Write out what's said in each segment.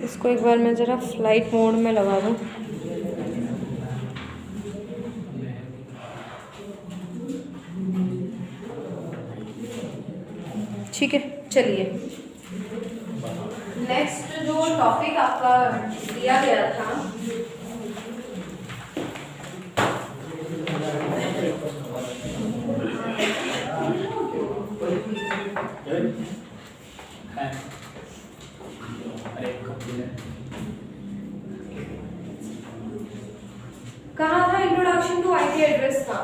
इसको एक बार मैं ज़रा फ्लाइट मोड में लगा दूँ। ठीक है, चलिए नेक्स्ट जो टॉपिक आपका दिया गया था कहाँ था? इंट्रोडक्शन टू आईपी एड्रेस था,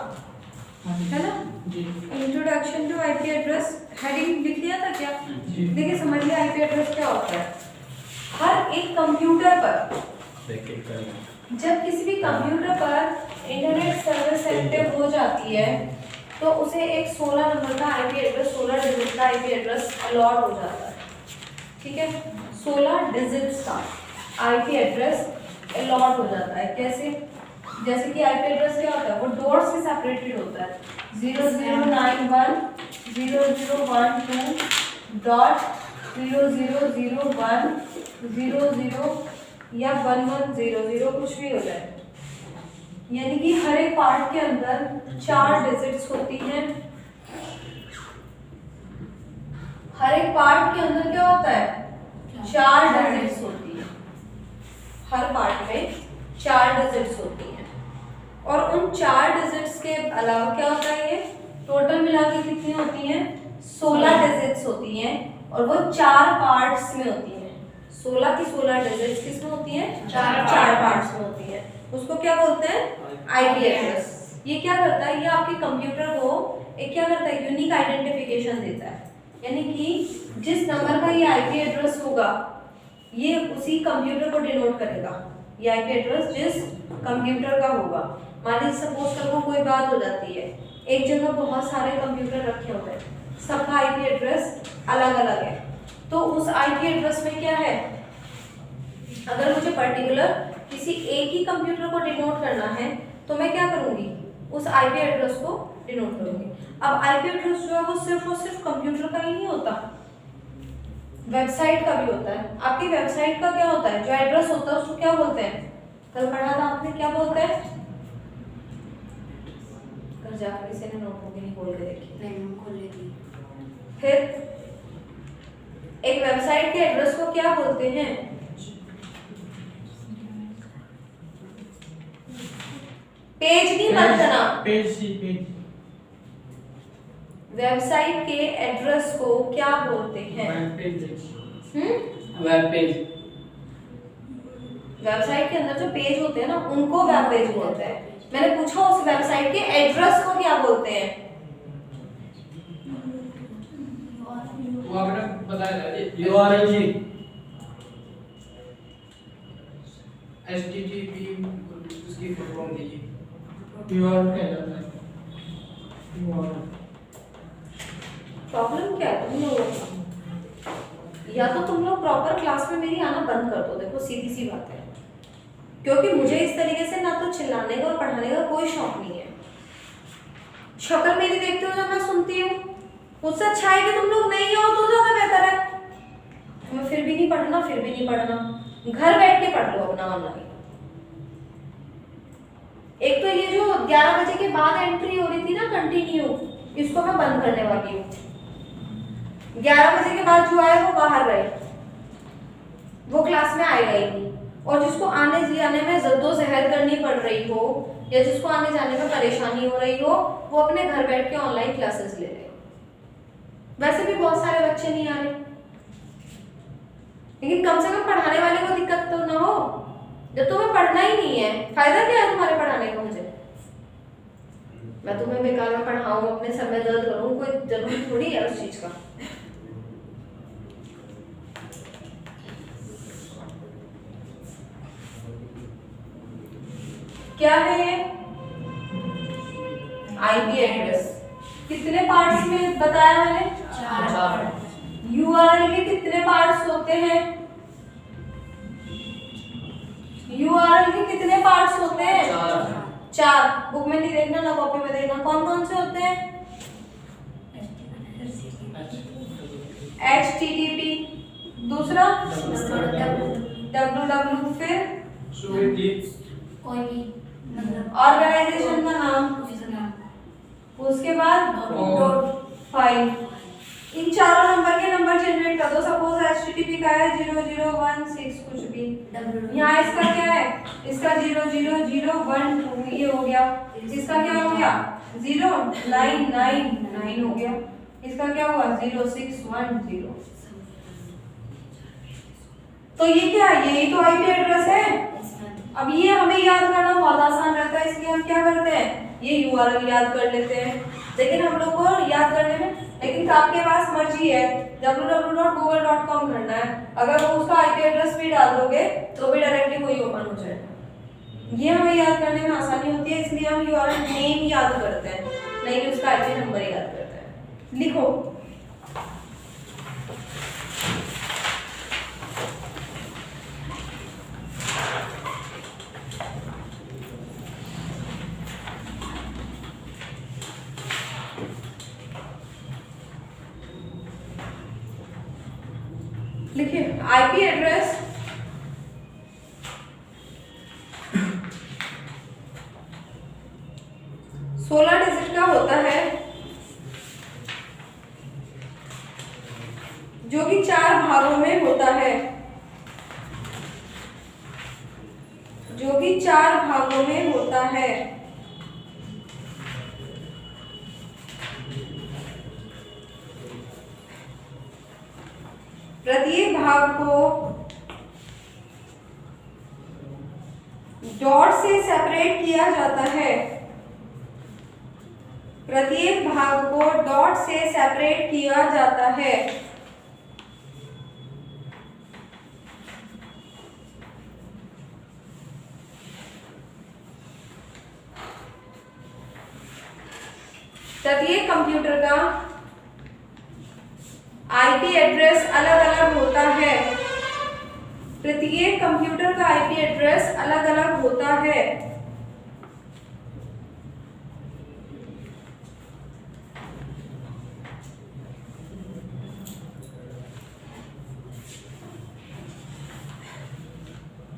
है ना? Introduction to IP address heading लिख लिया था क्या? देखिए समझिए आईपी एड्रेस क्या होता है। हर एक कंप्यूटर पर, जब किसी भी कंप्यूटर पर इंटरनेट सर्विस एक्टिव हो जाती है तो उसे एक 16 नंबर का आईपी एड्रेस, 16 डिजिट का आईपी एड्रेस अलॉट हो जाता है। ठीक है, 16 डिजिट्स का आईपी एड्रेस अलॉट हो जाता है। कैसे? जैसे कि आईपी एड्रेस क्या होता है, वो डॉट से सेपरेटेड होता है। 0091 0012 डॉट 0001 00 या 1100 कुछ भी हो जाए, यानी कि हर एक पार्ट के अंदर 4 डिजिट्स होती हैं। हर एक पार्ट के अंदर क्या होता है? 4 डिजिट्स होती है। हर पार्ट में 4 डिजिट्स होती हैं और उन 4 डिजिट्स के अलावा क्या होता है, ये टोटल मिला के कितनी होती हैं? 16 डिजिट्स होती हैं और वो 4 पार्ट्स में होती हैं। 16 की 16 डिजिट्स किसमें होती हैं? 4 पार्ट्स में होती हैं। उसको क्या बोलते हैं? IP address. ये क्या करता है? ये आपके कंप्यूटर को एक क्या करता है? यूनिक आइडेंटिफिकेशन देता है, यानी कि जिस नंबर का ये आईपी एड्रेस होगा ये उसी कंप्यूटर को डिनोट करेगा। ये आईपी एड्रेस जिस कंप्यूटर का होगा, मान लीजिए सपोज करो कोई बात हो जाती है, एक जगह बहुत सारे कंप्यूटर रखे हुए हैं, सबका आईपी एड्रेस अलग अलग है, तो उस आईपी एड्रेस में क्या है, अगर मुझे पर्टिकुलर किसी एक ही कंप्यूटर को डिनोट करना है तो मैं क्या करूंगी? उस आईपी एड्रेस को डिनोट करूंगी। अब आईपी एड्रेस जो है वो सिर्फ कंप्यूटर का ही नहीं होता, वेबसाइट का भी होता है। आपकी वेबसाइट का क्या होता है? जो एड्रेस होता है उसको क्या बोलते हैं? कल पढ़ा था आपने, क्या बोलते हैं? कल जाकर किसी ने नोटबुक नहीं खोल के देखी? नहीं, खोल लेती। फिर एक वेबसाइट के एड्रेस को क्या बोलते हैं? पेज नहीं बदलना, पेज। वेबसाइट के एड्रेस को क्या बोलते हैं? Web page. वेबसाइट के अंदर जो पेज होते हैं ना उनको वेब पेज बोलते हैं। मैंने पूछा उस वेबसाइट के एड्रेस को क्या बोलते हैं? वो आपने बताया URL जी, HTTP उसकी फुल फॉर्म दीजिए। URL क्या है? URL प्रॉब्लम क्या है तुम लोगों का? या तो तुम लोग प्रॉपर क्लास में मेरी आना बंद कर दो, देखो सीधी सी बात है, क्योंकि मुझे इस तरीके से ना तो चिल्लाने का और पढ़ाने का कोई शौक नहीं है। शक्ल मेरी देखते हो जब मैं सुनती हूँ, उससे अच्छा है कि तुम लोग नहीं हो तो ज्यादा बेहतर है। तुम्हें फिर भी नहीं पढ़ना, घर बैठ के पढ़ लो अपना ऑनलाइन। एक तो ये जो 11 बजे के बाद एंट्री हो रही थी ना कंटिन्यू, इसको मैं बंद करने वाली हूँ। 11 बजे के बाद जो आए वो बाहर गए, वो क्लास में आएगा ही नहीं। और जिसको आने जाने में जद्दोजहद करनी पड़ रही हो या जिसको आने जाने में परेशानी हो रही हो, वो अपने घर बैठ के ऑनलाइन क्लासेस ले ले। वैसे भी बहुत सारे बच्चे नहीं आ रहे, लेकिन कम से कम पढ़ाने वाले को दिक्कत तो ना हो। जब तुम्हें पढ़ना ही नहीं है, फायदा क्या है तुम्हारे पढ़ाने का? मुझे, मैं तुम्हें बेकार में पढ़ाऊं, अपने सर में दर्द करूं, कोई जरूरी थोड़ी है उस चीज का। क्या है ये? IP address. कितने पार्ट्स में बताया मैंने? 4। यूआरएल के कितने पार्ट्स होते हैं? यूआरएल के कितने पार्ट्स होते हैं? 4। बुक में नहीं देखना ना कॉपी में देखना। कौन कौन से होते हैं? HTTP, दूसरा www फिर कोई भी मतलब ऑर्गेनाइजेशन का नाम, उसके बाद फाइल। इन चारों नंबर के नंबर जनरेट कर दो। सपोज HTTP का है 0016 कुछ भी, यहाँ इसका क्या है, इसका 00012 ये हो गया, इसका क्या हो गया 0999 हो गया, इसका क्या हुआ 0610। तो ये क्या है, यही तो आईपी एड्रेस है। अब ये हमें याद करना बहुत आसान रहता है, इसलिए हम क्या करते हैं, ये यूआरएल याद कर लेते हैं। लेकिन हम लोग को याद करने में, लेकिन आपके पास मर्जी है www.google.com करना है, अगर वो उसका आईपी एड्रेस भी डाल दोगे तो भी डायरेक्टली वही ओपन हो जाएगा। ये हमें याद करने में आसानी होती है, इसलिए हम यूआरएल नेम याद करते हैं, नहीं कि उसका आईपी नंबर याद करते हैं। लिखो लिखिए आईपी एड्रेस सोलह डिजिट का होता है, जो कि 4 भागों में होता है, जो कि 4 भागों में होता है। प्रत्येक भाग को डॉट से सेपरेट किया जाता है, प्रत्येक भाग को डॉट से सेपरेट किया जाता है। प्रत्येक कंप्यूटर का आईपी एड्रेस अलग अलग होता है, प्रत्येक कंप्यूटर का आईपी एड्रेस अलग अलग होता है।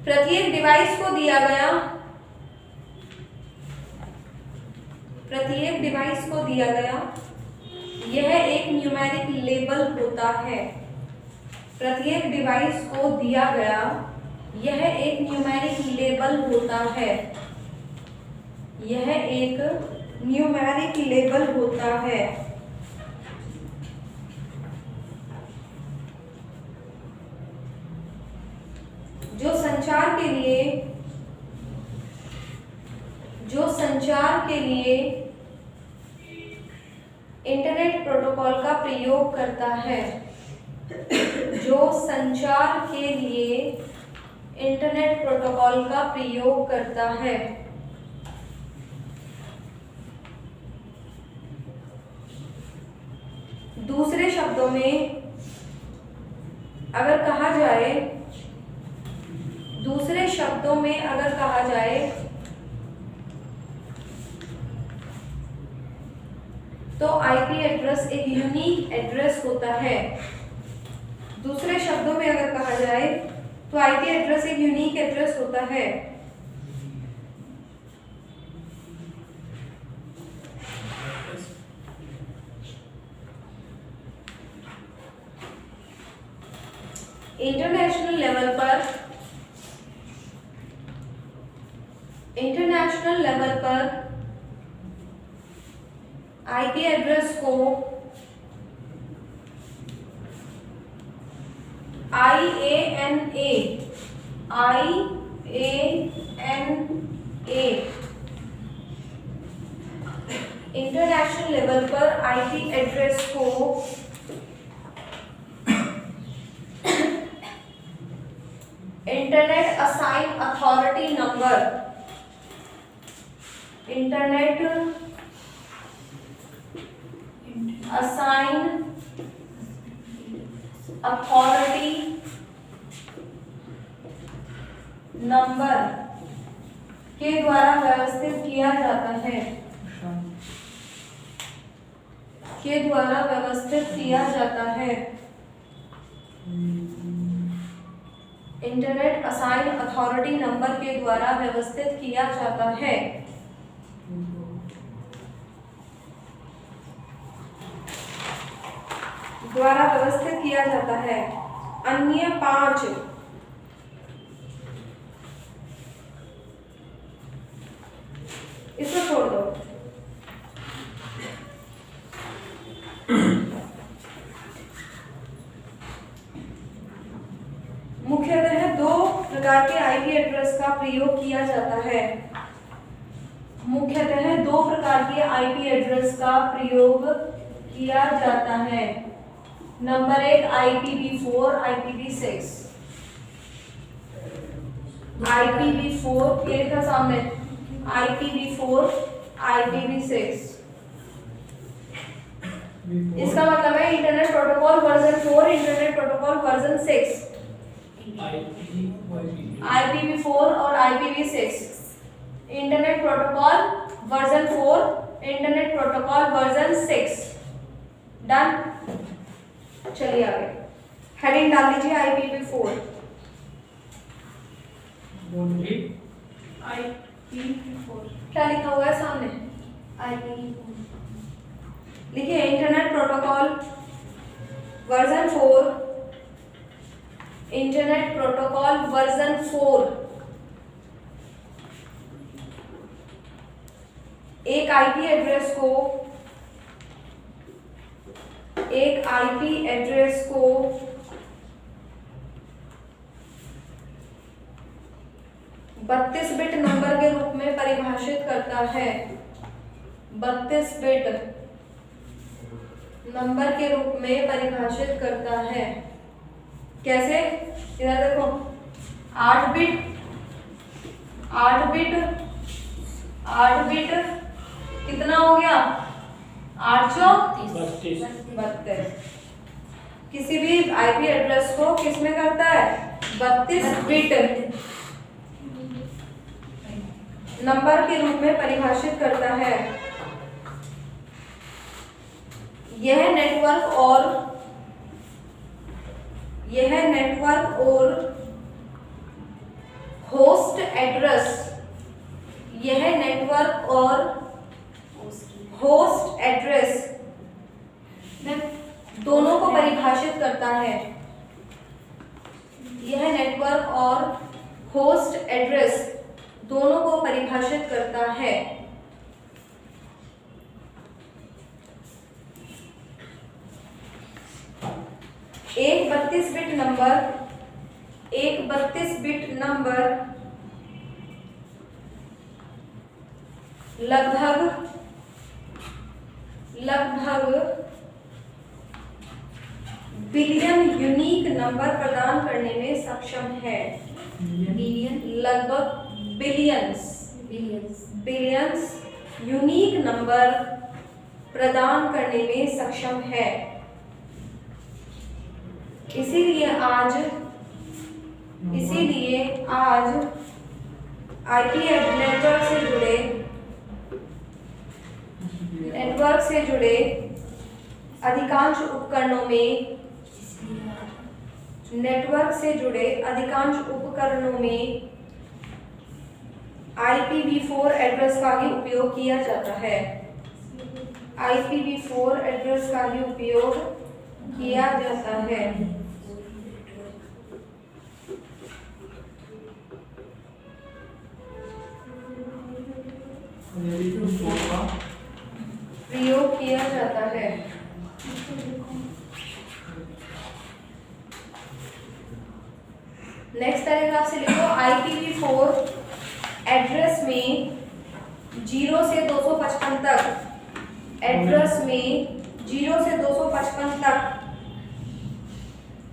प्रत्येक डिवाइस को दिया गया, प्रत्येक डिवाइस को दिया गया यह एक न्यूमेरिक लेबल होता है, प्रत्येक डिवाइस को दिया गया यह एक न्यूमेरिक लेबल होता है, यह एक न्यूमेरिक लेबल होता है। जो संचार के लिए इंटरनेट प्रोटोकॉल का प्रयोग करता है, जो संचार के लिए इंटरनेट प्रोटोकॉल का प्रयोग करता है। दूसरे शब्दों में अगर कहा जाए, दूसरे शब्दों में अगर कहा जाए तो आईपी एड्रेस एक यूनिक एड्रेस होता है। दूसरे शब्दों में अगर कहा जाए तो आईपी एड्रेस एक यूनिक एड्रेस होता है। इंटरनेशनल लेवल पर आईपी एड्रेस को IANA इंटरनेशनल लेवल पर आईपी एड्रेस को internet assign authority number, internet assign authority number के द्वारा व्यवस्थित किया जाता है, के द्वारा व्यवस्थित किया जाता है। इंटरनेट असाइन अथॉरिटी नंबर के द्वारा व्यवस्थित किया जाता है। अन्य 5 इसको छोड़ दो। मुख्यतः 2 प्रकार के आईपी एड्रेस का प्रयोग किया जाता है। मुख्यतः 2 प्रकार के आईपी एड्रेस का प्रयोग किया जाता है। Number 1 IPv4, IPv6। IPv4 ये लिखा सामने, IPv4, IPv6। इसका मतलब है internet protocol version 4, internet protocol version 6। IPv4 और IPv6 internet protocol version 4, internet protocol version 6। Done. चलिए आगे हेडिंग डाल दीजिए IPv4। क्या लिखा हुआ है सामने? लिखिए internet protocol version 4, internet protocol version 4 एक आईपी एड्रेस को 32 बिट नंबर के रूप में परिभाषित करता है। 32 बिट नंबर के रूप में परिभाषित करता है। कैसे? इधर देखो, 8 बिट कितना हो गया? 8 चौक 32। किसी भी आईपी एड्रेस को किस में करता है? 32 बिट नंबर के रूप में परिभाषित करता है। यह नेटवर्क और होस्ट एड्रेस दोनों को परिभाषित करता है। यह नेटवर्क और होस्ट एड्रेस दोनों को परिभाषित करता है। एक 32 बिट नंबर लगभग बिलियन यूनिक नंबर प्रदान करने में सक्षम है। लगभग बिलियंस यूनिक नंबर प्रदान करने में सक्षम है। इसीलिए आज आईपी नेटवर्क से जुड़े अधिकांश उपकरणों में IPv4 एड्रेस का ही उपयोग किया जाता है। IPv4 एड्रेस का ही उपयोग किया जाता है। प्रयोग किया जाता है। नेक्स्ट पैराग्राफ से लिखो, IPv4 एड्रेस में 0 से 255 तक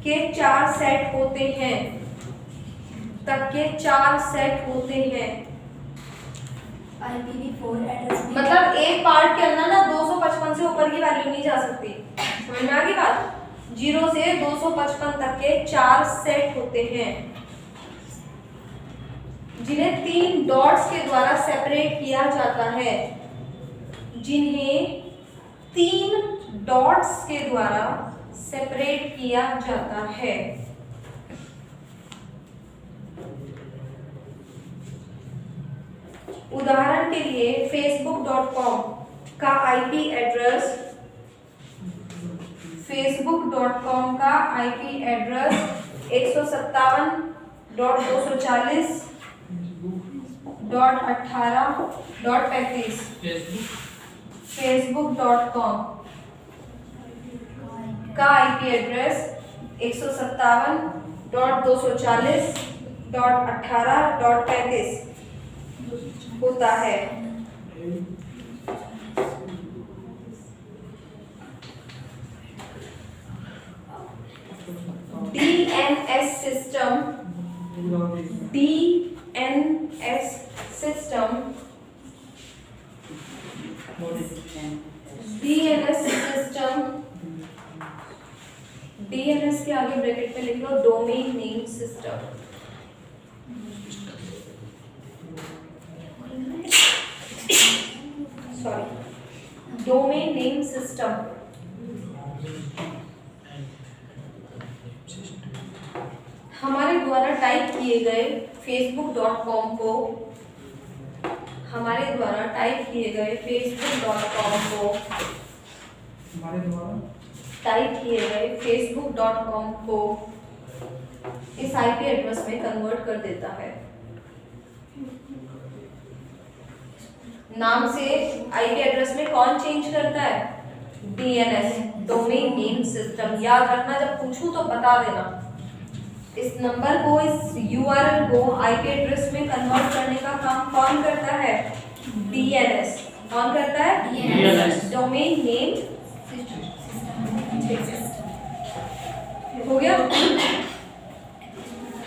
के 4 सेट होते हैं। IPv4 एड्रेस मतलब एक पार्ट के अंदर ना 255 से ऊपर की वैल्यू नहीं जा सकती। समझ में आ गई बात? 0 से 255 तक के 4 सेट होते हैं, जिन्हें 3 डॉट्स के द्वारा सेपरेट किया जाता है। उदाहरण के लिए facebook.com का आईपी एड्रेस, facebook.com का आईपी एड्रेस 157.240.18.35। facebook.com का आईपी एड्रेस 157.240.18.35 होता है। DNS सिस्टम DNS के आगे ब्रैकेट में लिख लो domain name system. Domain name system हमारे द्वारा टाइप किए गए facebook.com को हमारे द्वारा टाइप किए गए facebook.com को इस आईपी एड्रेस में कन्वर्ट कर देता है। नाम से आईपी एड्रेस में कौन चेंज करता है? DNS, domain name system. याद रखना, जब पूछूं तो बता देना। इस नंबर को, इस URL को आईपी एड्रेस में कन्वर्ट करने का काम कौन करता है? DNS। कौन करता है? DNS, डोमेन नेम हो गया।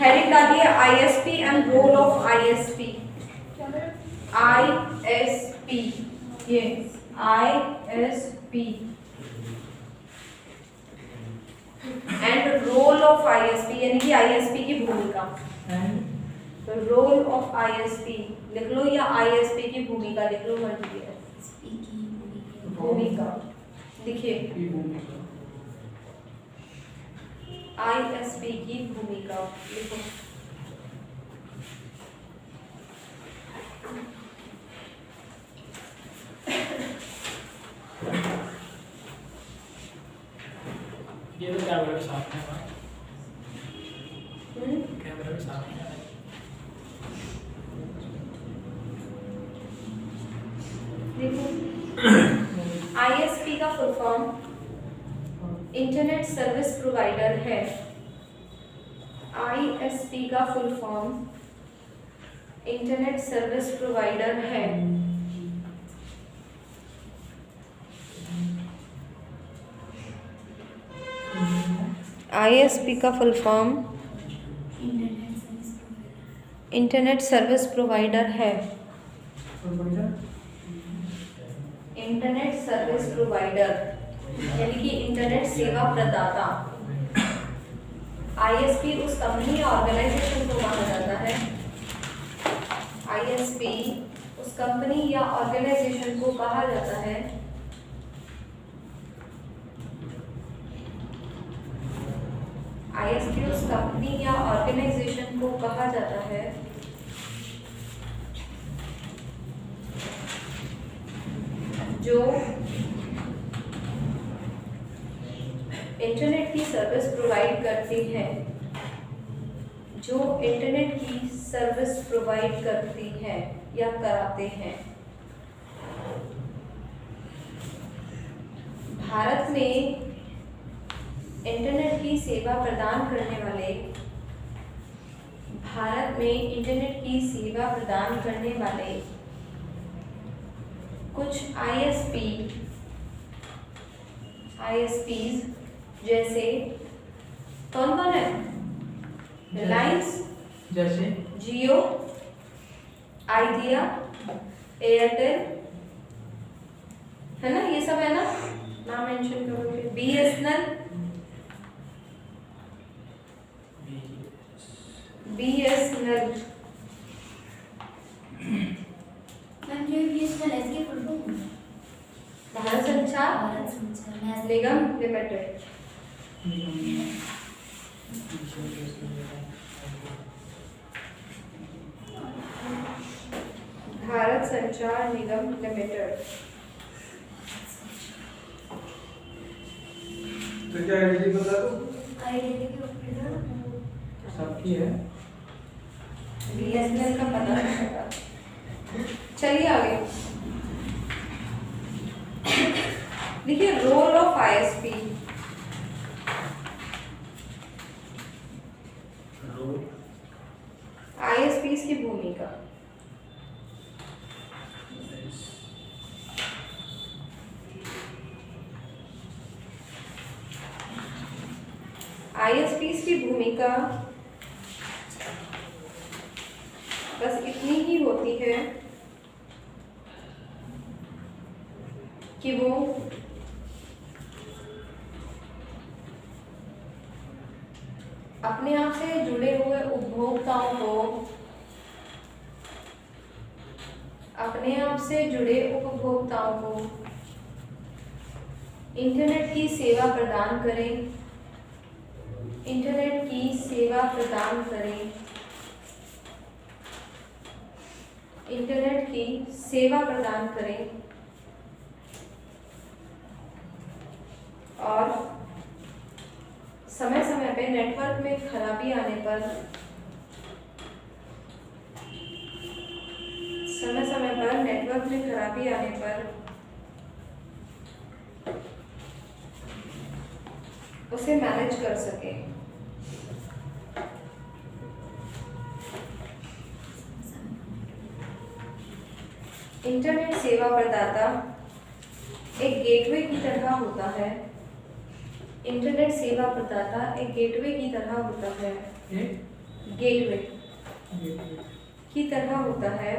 हेडिंग डालिए ISP and role of ISP। ISP, ये ISP and role of ISP, यानी कि ISP की भूमिका। रोल ऑफ ISP लिख लो या ISP की भूमिका लिख लो, मर्जी है। भूमिका लिखिए, ISP की भूमिका लिखो। ये तो कैमरा के साथ है, कैमरा के साथ है। देखो, ISP का full form internet service provider है। ISP का full form internet service provider है। ISP का full form internet service provider है। इंटरनेट सर्विस प्रोवाइडर यानी कि इंटरनेट सेवा प्रदाता। ISP उस कंपनी या ऑर्गेनाइजेशन को कहा जाता है। ISP उस कंपनी या ऑर्गेनाइजेशन को कहा जाता है ISP उस कंपनी या ऑर्गेनाइजेशन को कहा जाता है जो इंटरनेट की सर्विस प्रोवाइड करती है, जो इंटरनेट की सर्विस प्रोवाइड करती है या कराते हैं। भारत में इंटरनेट की सेवा प्रदान करने वाले कुछ ISPs जैसे कौन कौन है? रिलायंस, जैसे जियो, आइडिया, एयरटेल, है ना? ये सब है ना, नाम मेंशन करोगे। BSNL, भारत संचार निगम लिमिटेड। भारत संचार निगम लिमिटेड। तो क्या आईडी बता दो? आईडी के ऊपर सबकी है। बीएसएनएल का पता नहीं होगा। चलिए आगे देखिए, रोल ऑफ आईएसपी। आईएसपी की भूमिका। आईएसपी की भूमिका बस इतनी ही होती है कि वो अपने आप से जुड़े हुए उपभोक्ताओं को, अपने आप से जुड़े उपभोक्ताओं को इंटरनेट की सेवा प्रदान करें, इंटरनेट की सेवा प्रदान करें, इंटरनेट की सेवा प्रदान करें और समय समय पे नेटवर्क में खराबी आने पर, समय समय पर नेटवर्क में खराबी आने पर उसे मैनेज कर सके। इंटरनेट सेवा प्रदाता एक गेटवे की तरह होता है। इंटरनेट सेवा प्रदाता एक गेटवे की तरह होता है। गेटवे की तरह होता है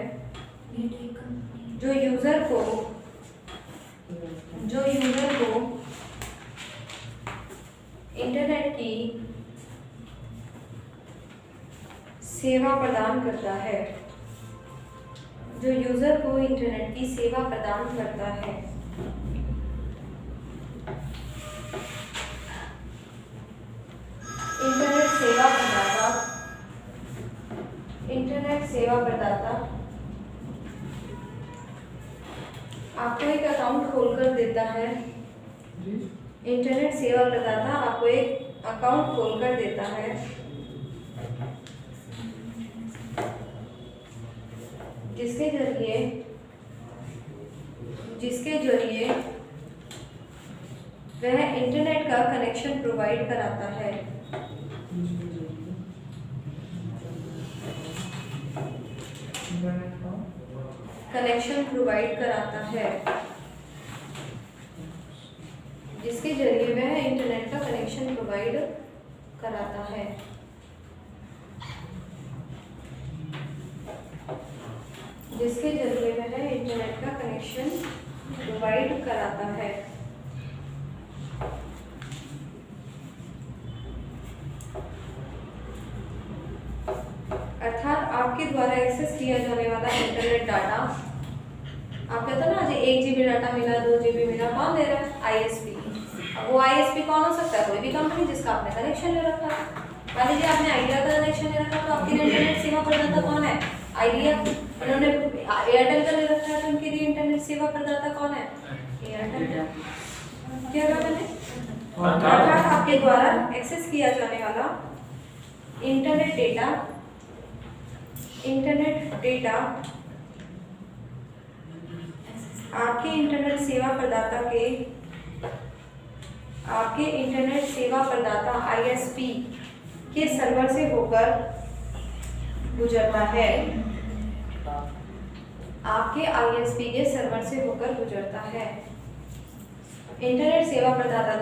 जो यूजर को इंटरनेट की सेवा प्रदान करता है, जो यूजर को इंटरनेट की सेवा प्रदान करता है। इंटरनेट सेवा प्रदाता आपको एक अकाउंट खोलकर देता है। इंटरनेट सेवा प्रदाता आपको एक अकाउंट खोलकर देता है जिसके जरिए वह इंटरनेट का कनेक्शन प्रोवाइड कराता है। कनेक्शन प्रोवाइड कराता है जिसके जरिए वह इंटरनेट का कनेक्शन प्रोवाइड कराता है। जिसके जरिए वह इंटरनेट का कनेक्शन प्रोवाइड कराता है। अर्थात आपके द्वारा एक्सेस किया जाने वाला इंटरनेट डाटा, आप कहते हो ना आज 1 GB डाटा मिला, 2 GB मिला, कौन दे रहा है? आईएसपी। अब वो आईएसपी कौन हो सकता है? कोई भी कंपनी जिसका आपने कनेक्शन ले रखा है। मान लीजिए आपने आइडिया का कनेक्शन ले रखा, तो आपके लिए इंटरनेट सेवा प्रदाता कौन है? आइडिया। उन्होंने एयरटेल का ले रखा है, तो उनके लिए इंटरनेट सेवा प्रदाता कौन है? एयरटेल। क्या कहा मैंने? अर्थात आपके द्वारा एक्सेस किया जाने वाला इंटरनेट डेटा आपके इंटरनेट सेवा प्रदाता आईएसपी के सर्वर से होकर गुजरता है। आपके आईएसपी के सर्वर से होकर गुजरता है। इंटरनेट सेवा प्रदाता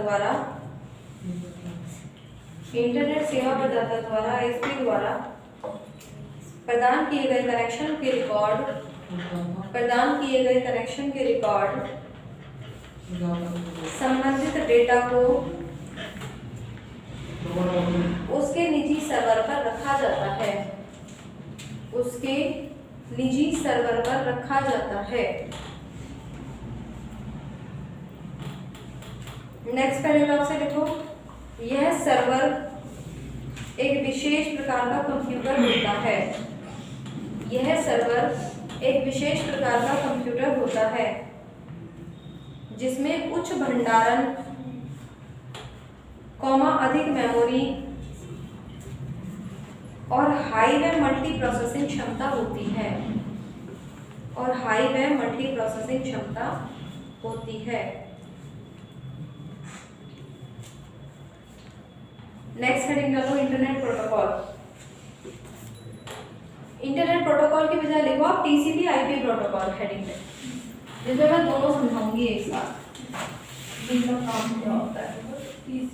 द्वारा आईएसपी द्वारा प्रदान किए गए कनेक्शन के रिकॉर्ड संबंधित डेटा को उसके निजी सर्वर पर रखा जाता है। नेक्स्ट पैराग्राफ से देखो, यह सर्वर एक विशेष प्रकार का कंप्यूटर होता है। यह सर्वर एक विशेष प्रकार का कंप्यूटर होता है जिसमें उच्च भंडारण, अधिक मेमोरी और हाई व मल्टी प्रोसेसिंग क्षमता होती है, नेक्स्ट हेडिंग डालो इंटरनेट प्रोटोकॉल। इंटरनेट प्रोटोकॉल की बजाय लिखो आप टीसीपी आईपी प्रोटोकॉल हेडिंग में, जिसमें मैं दोनों समझाऊंगी एक साथ इनका काम क्या होता है।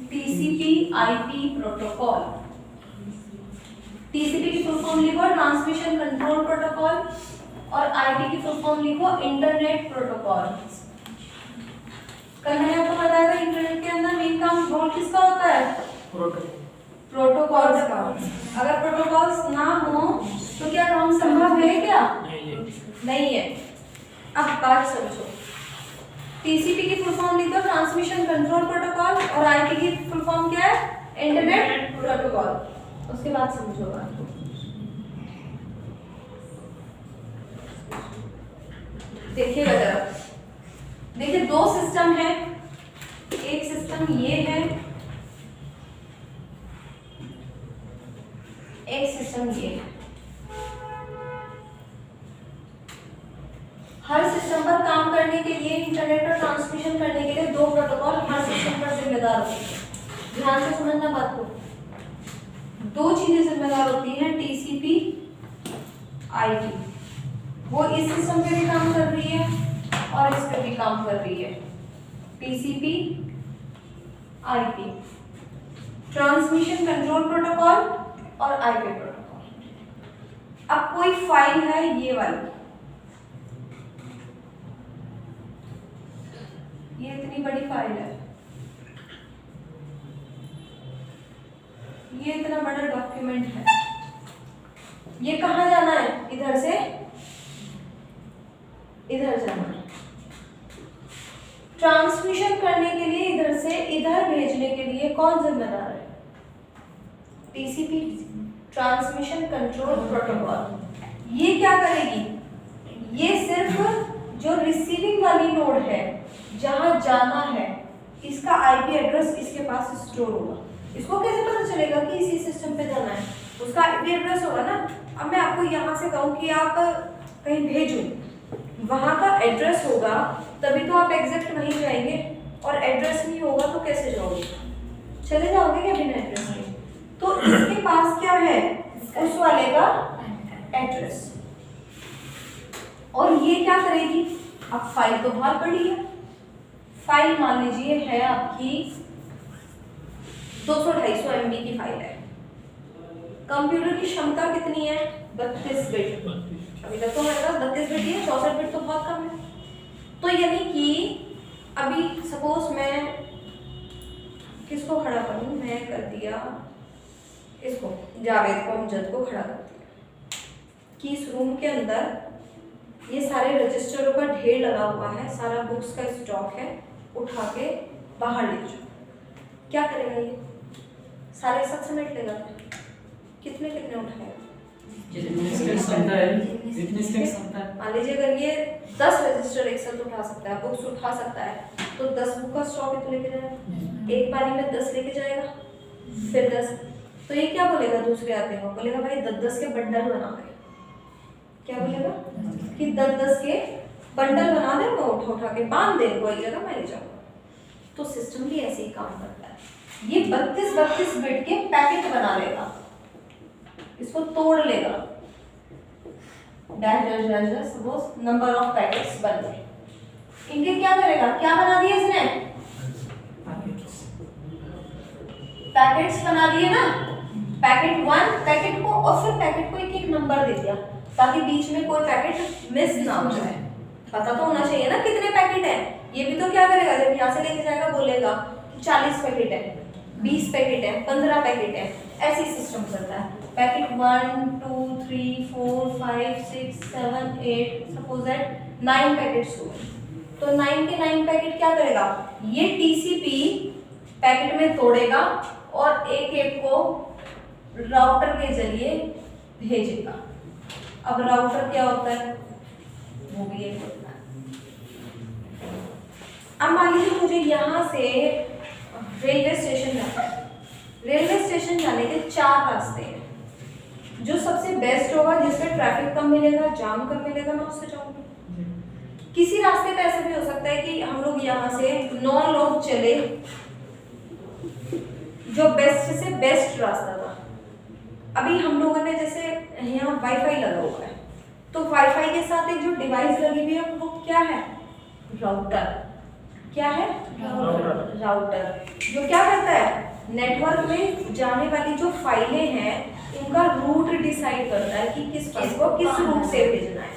टीसीपी आईपी प्रोटोकॉल, टीसीपी की फुल फॉर्म लिखो ट्रांसमिशन कंट्रोल प्रोटोकॉल और आईपी की फुल फॉर्म लिखो इंटरनेट प्रोटोकॉल। कल मैंने आपको बताया था इंटरनेट के अंदर मेन काम रोल किसका होता है? प्रोटोकॉल्स का। अगर प्रोटोकॉल्स ना हो तो क्या काम संभव है? क्या नहीं है। अब बात समझो, टीसीपी की फुल फॉर्म लिख दो ट्रांसमिशन कंट्रोल प्रोटोकॉल और आईपी की फुल फॉर्म क्या है? Internet protocol. उसके बाद समझो बात को। देखिएगा जरा, देखिए दो सिस्टम है, एक सिस्टम ये है, एक सिस्टम ये है। हर सिस्टम पर काम करने के लिए, इंटरनेट पर ट्रांसमिशन करने के लिए दो प्रोटोकॉल हर सिस्टम पर जिम्मेदार होते हैं। ध्यान से समझना बात को। दो चीजें जिम्मेदार होती हैं, टीसीपी आईपी। वो इस सिस्टम पे भी काम कर रही है और इस पे भी काम कर रही है। TCP IP, transmission control protocol और आईपी प्रोटोकॉल। अब कोई फाइल है ये वाली, ये इतनी बड़ी फाइल है, ये इतना बड़ा डॉक्यूमेंट है, ये कहाँ जाना है? इधर से इधर जाना है। ट्रांसमिशन करने के लिए इधर से इधर भेजने के लिए कौन जिम्मेदार है? TCP, transmission control protocol. ये क्या करेगी? ये सिर्फ जो रिसीविंग वाली नोड है, जहां जाना है, इसका आईपी एड्रेस इसके पास स्टोर होगा। इसको कैसे पता चलेगा कि इसी सिस्टम पे जाना है? उसका आईपी एड्रेस होगा ना। अब मैं आपको यहाँ से कहूँ कि आप कहीं भेजो, वहाँ का एड्रेस होगा तभी तो आप एग्जैक्ट वहीं जाएंगे, और एड्रेस नहीं होगा तो कैसे जाओगे? चले जाओगे क्या बिना एड्रेस के? तो इसके पास क्या है? उस वाले का एड्रेस। और ये क्या करेगी? अब फाइल तो बहुत बड़ी है, फाइल मान लीजिए है आपकी 200-250 MB की फाइल है। कंप्यूटर की क्षमता कितनी है? 32 बिट। अभी तक तो मेरे पास 32 बिट ही है, 64 बिट तो बहुत कम है। तो यानी कि अभी सपोज मैं किसको खड़ा करूं? मैं कर दिया इसको, जावेद को, अमजद को खड़ा कर दिया कि इस रूम के अंदर ये सारे रजिस्टरों का ढेर लगा हुआ है, सारा बुक्स का स्टॉक है, उठा के बाहर ले जाओ। क्या करेगा ये? सारे साथ समेट लेगा। कितने कितने उठाएगा? मान लीजिए अगर ये 10 रजिस्टर एक साथ उठा सकता है, बुक्स उठा सकता है, तो 10 बुक का स्टॉक तो लेके जाएगा। एक बारी में 10 लेके जाएगा, फिर 10। तो ये क्या बोलेगा दूसरे आदमी को? बोलेगा भाई 10-10 के बंडल बना दे। क्या बोलेगा? कि 10-10 के बंडल बना दे, मैं उठा के बांध दे, कोई जगह मैं ले जाऊंगा। तो सिस्टम भी ऐसे ही काम करता है। ये 32 बिट के पैकेट बना लेगा, इसको तोड़ लेगा, dash dash dash dash, suppose number of packets बन गए। इनके क्या करेगा? क्या बना दिया इसने? पैकेट्स बना दिए ना। पैकेट 1 पैकेट को, और फिर पैकेट को एक एक नंबर दे दिया ताकि बीच में कोई पैकेट मिस ना हो जाए। पता तो होना चाहिए ना कितने पैकेट है। ये भी तो क्या करेगा? जब यहाँ से लेके जाएगा बोलेगा 40 पैकेट है, 20 पैकेट है, 15 पैकेट है, ऐसी सिस्टम चलता है। पैकेट 1 2 3 4 5 6 7 8 सपोज दैट 9 पैकेट्स हुए, तो 9 के 9 पैकेट क्या करेगा? ये टीसीपी पैकेट में तोड़ेगा और एक एक को राउटर के जरिए भेजेगा। अब राउटर क्या होता है? वो भी एक होता है। अब मान लीजिए मुझे यहाँ से रेलवे स्टेशन जाना है। रेलवे स्टेशन जाने के 4 रास्ते हैं। जो सबसे बेस्ट होगा, जिसमें ट्रैफिक कम मिलेगा, जाम कम मिलेगा, मैं उससे जाऊंगी। किसी रास्ते पे ऐसा भी हो सकता है कि हम लोग यहाँ से 9 लोग चले, जो बेस्ट से बेस्ट रास्ता था। अभी हम लोगों ने जैसे यहाँ वाईफाई लगा हुआ है, तो वाईफाई के साथ एक जो डिवाइस लगी हुई है वो क्या है? राउटर। क्या है? राउटर। जो क्या करता है? नेटवर्क में जाने वाली जो फाइलें हैं उनका रूट डिसाइड करता है कि किस फाइल को किस रूट से भेजना है,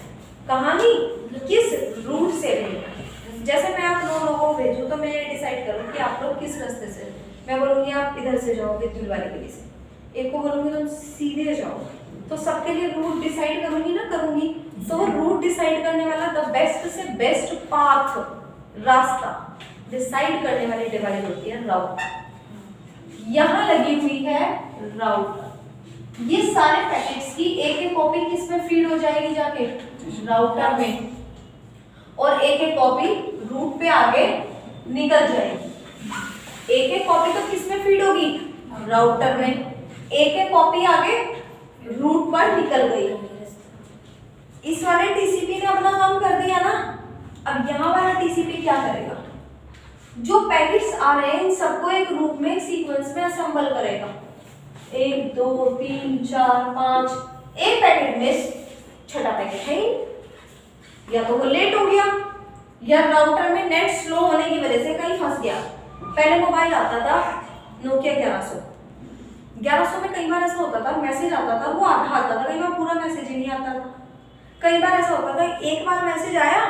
कहाँ नहीं, किस रूट से भेजना है। जैसे मैं आप 9 लोगों को भेजूँ तो मैं डिसाइड करूँ कि आप लोग किस रास्ते से, मैं बोलूँगी आप इधर से जाओ विद्युत वाली गली से, एक को बोलूँगी तुम सीधे जाओ, तो सबके लिए रूट डिसाइड करूँगी ना, करूँगी। तो रूट डिसाइड करने वाला द बेस्ट से बेस्ट पाथ, रास्ता डिसाइड करने वाली डिवाइस होती है राउटर। यहाँ लगी हुई है राउटर। ये सारे पैकेट्स की एक एक कॉपी किस में फीड हो जाएगी? जाके राउटर में, और एक एक कॉपी रूट पे आगे निकल जाएगी। एक एक कॉपी तो किस में फीड होगी? राउटर में। एक एक कॉपी आगे रूट पर निकल गई। इस वाले टीसीपी ने अपना काम कर दिया ना। अब यहाँ वाला टीसीपी क्या करेगा? जो पैकेट्स आ रहे हैं इन सबको एक ग्रुप में, सीक्वेंस में असेंबल करेगा। 1 2 3 4 5। एक पैकेट में छठा पैकेट है ही, या तो वो लेट हो गया, या राउटर में नेट स्लो होने की वजह से कहीं फंस गया। पहले मोबाइल आता था नोकिया 1100 में कई बार ऐसा होता था मैसेज आता था, वो आधा आता था, कई बार पूरा मैसेज ही नहीं आता था। कई बार ऐसा होता था एक बार मैसेज आया,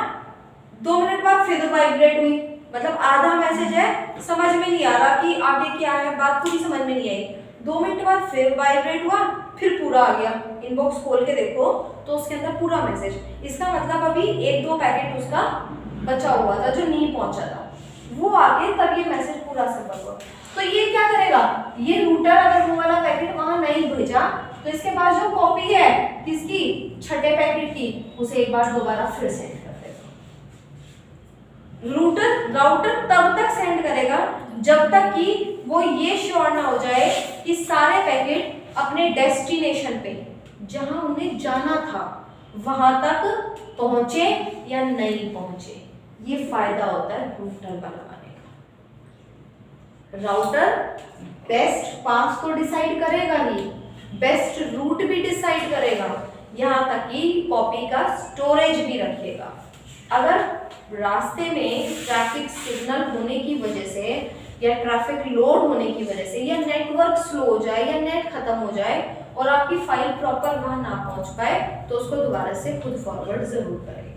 2 मिनट बाद फिर वाइब्रेट हुई, मतलब आधा मैसेज है, समझ में नहीं आ रहा कि आगे क्या है, बात पूरी समझ में नहीं आई। 2 मिनट बाद फिर वाइब्रेट हुआ, फिर पूरा आ गया। इनबॉक्स खोल के देखो तो उसके अंदर पूरा मैसेज। इसका मतलब अभी 1-2 पैकेट उसका बचा हुआ था जो नहीं पहुंचा था, वो आगे तब ये मैसेज पूरा असेंबल हुआ। तो ये क्या करेगा? ये रूटर अगर वो वाला पैकेट वहां नहीं भेजा तो इसके पास जो कॉपी है किसकी? छठे पैकेट की, उसे एक बार दोबारा फिर सेंड कर देगा। राउटर तब तक सेंड करेगा जब तक कि वो ये श्योर ना हो जाए कि सारे पैकेट अपने डेस्टिनेशन पे, जहां उन्हें जाना था, वहां तक पहुंचे या नहीं पहुंचे। ये फायदा होता है रूटर बनवाने का। राउटर बेस्ट पाथ तो डिसाइड करेगा ही, बेस्ट रूट भी डिसाइड करेगा, यहाँ तक कि कॉपी का स्टोरेज भी रखेगा। अगर रास्ते में ट्रैफिक सिग्नल होने की वजह से या ट्रैफिक लोड होने की वजह से या नेटवर्क स्लो हो जाए या नेट खत्म हो जाए और आपकी फाइल प्रॉपर वहां ना पहुंच पाए तो उसको दोबारा से खुद फॉरवर्ड जरूर करेगा।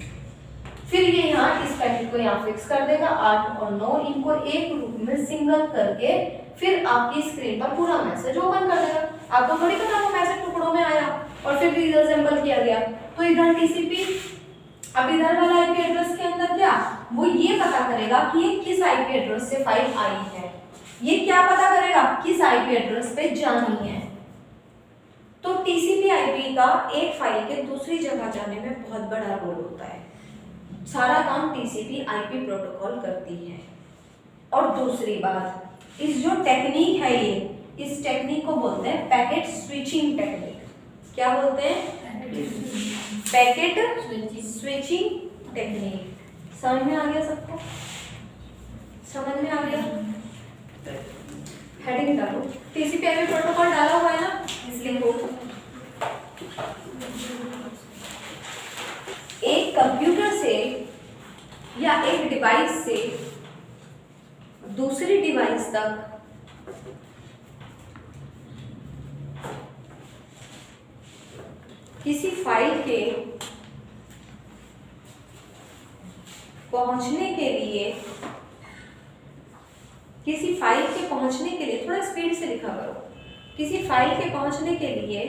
फिर ये यहाँ इस पैकेट को यहाँ फिक्स कर देगा। 8 और 9 इनको एक ग्रुप में सिंगल करके फिर आपकी स्क्रीन पर पूरा मैसेज ओपन कर देगा। आपको थोड़ी पता वो मैसेज टुकड़ों में आया और फिर रीअसेंबल किया गया। तो इधर टीसीपी, अब इधर वाला आईपी एड्रेस के अंदर क्या, वो ये पता करेगा कि ये किस आईपी एड्रेस से फाइल आई है। ये क्या पता करेगा? किस आईपी एड्रेस पे जानी है। तो टीसीपी आईपी का एक फाइल के दूसरी जगह जाने में बहुत बड़ा रोल होता है। सारा काम टीसीपी आईपी प्रोटोकॉल करती है। और दूसरी बात, इस जो टेक्निक है ये, इस टेक्निक को बोलते हैं पैकेट स्विचिंग टेक्निक। क्या बोलते हैं? Packet switching technique. समझ में आ गया सबको? समझ में आ गया? हेडिंग डालो, टीसीपी आईपी प्रोटोकॉल डाला हुआ है ना, इसलिए वो एक कंप्यूटर से या एक डिवाइस से दूसरी डिवाइस तक किसी फाइल के पहुंचने के लिए, किसी फाइल के पहुंचने के लिए, थोड़ा स्पीड से लिखा करो, किसी फाइल के पहुंचने के लिए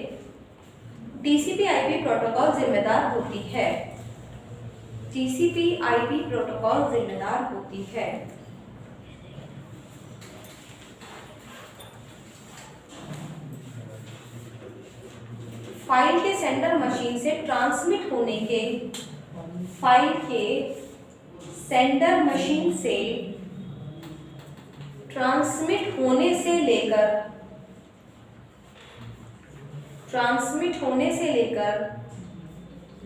टीसीपी आईपी प्रोटोकॉल जिम्मेदार होती है। टीसीपी आईपी प्रोटोकॉल जिम्मेदार होती है फाइल के सेंडर मशीन से ट्रांसमिट होने के फाइल के सेंडर मशीन से ट्रांसमिट होने से लेकर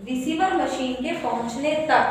रिसीवर मशीन के पहुंचने तक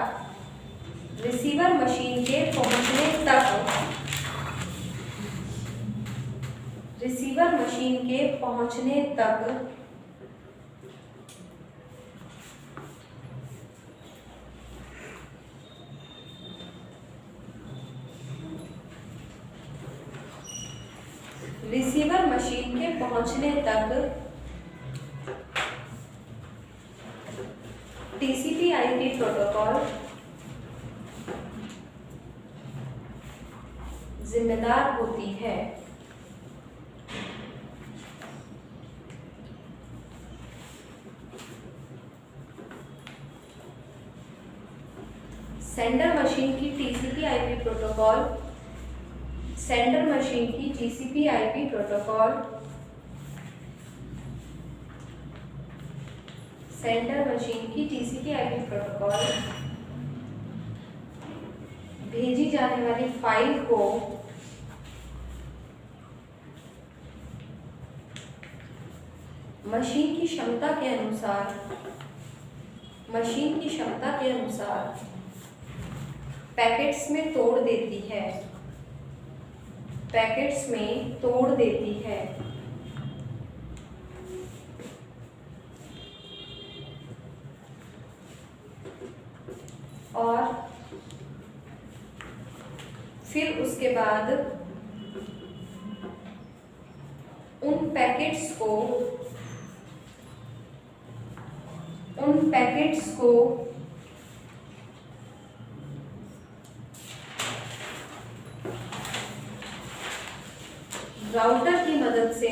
TCP/IP प्रोटोकॉल जिम्मेदार होती है। सेंडर मशीन की TCP/IP प्रोटोकॉल भेजी जाने वाली फाइल को मशीन की क्षमता के अनुसार पैकेट्स में तोड़ देती है। और फिर उसके बाद उन पैकेट्स को राउटर की मदद से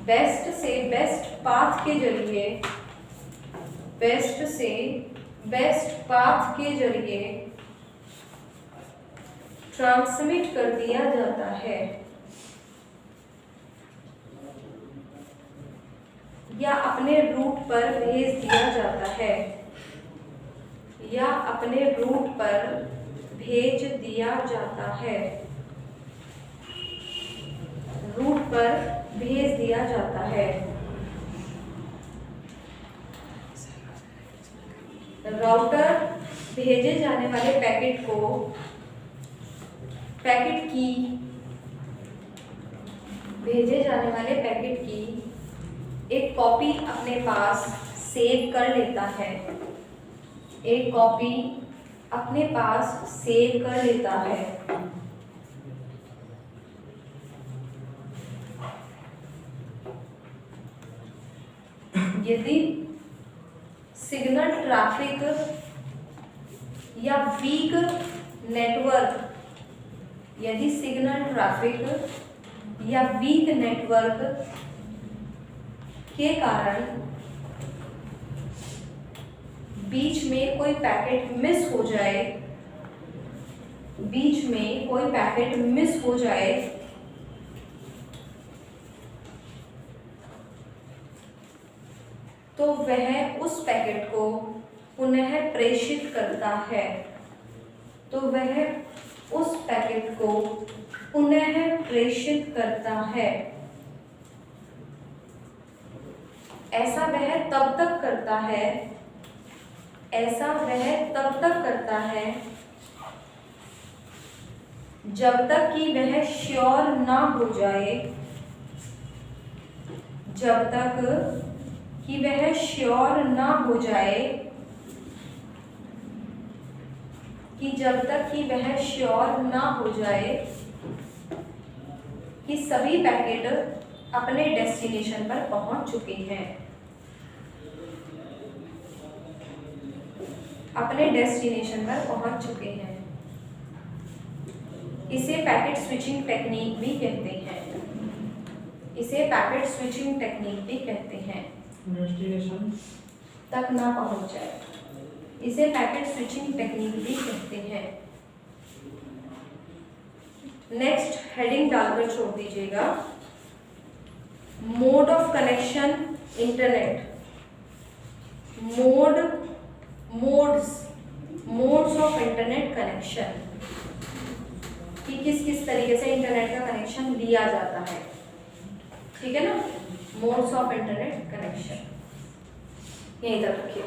बेस्ट पाथ के जरिए ट्रांसमिट कर दिया जाता है या अपने रूट पर भेज दिया जाता है। राउटर भेजे जाने वाले पैकेट की एक कॉपी अपने पास सेव कर लेता है। यदि सिग्नल ट्रैफिक या वीक नेटवर्क के कारण बीच में कोई पैकेट मिस हो जाए तो वह उस पैकेट को पुनः प्रेषित करता है। ऐसा वह तब तक करता है जब तक कि वह श्योर ना हो जाए कि सभी पैकेट अपने डेस्टिनेशन पर पहुंच चुके हैं। इसे पैकेट स्विचिंग टेक्निक भी कहते हैं। डेस्टिनेशन तक ना पहुंच जाए, इसे पैकेट स्विचिंग टेक्निक भी कहते हैं। नेक्स्ट हेडिंग डालकर छोड़ दीजिएगा। Connection internet, modes of internet connection, कि किस किस तरीके से इंटरनेट का कनेक्शन दिया जाता है, ठीक है ना। मोड्स ऑफ इंटरनेट कनेक्शन यहीं तक रखिए।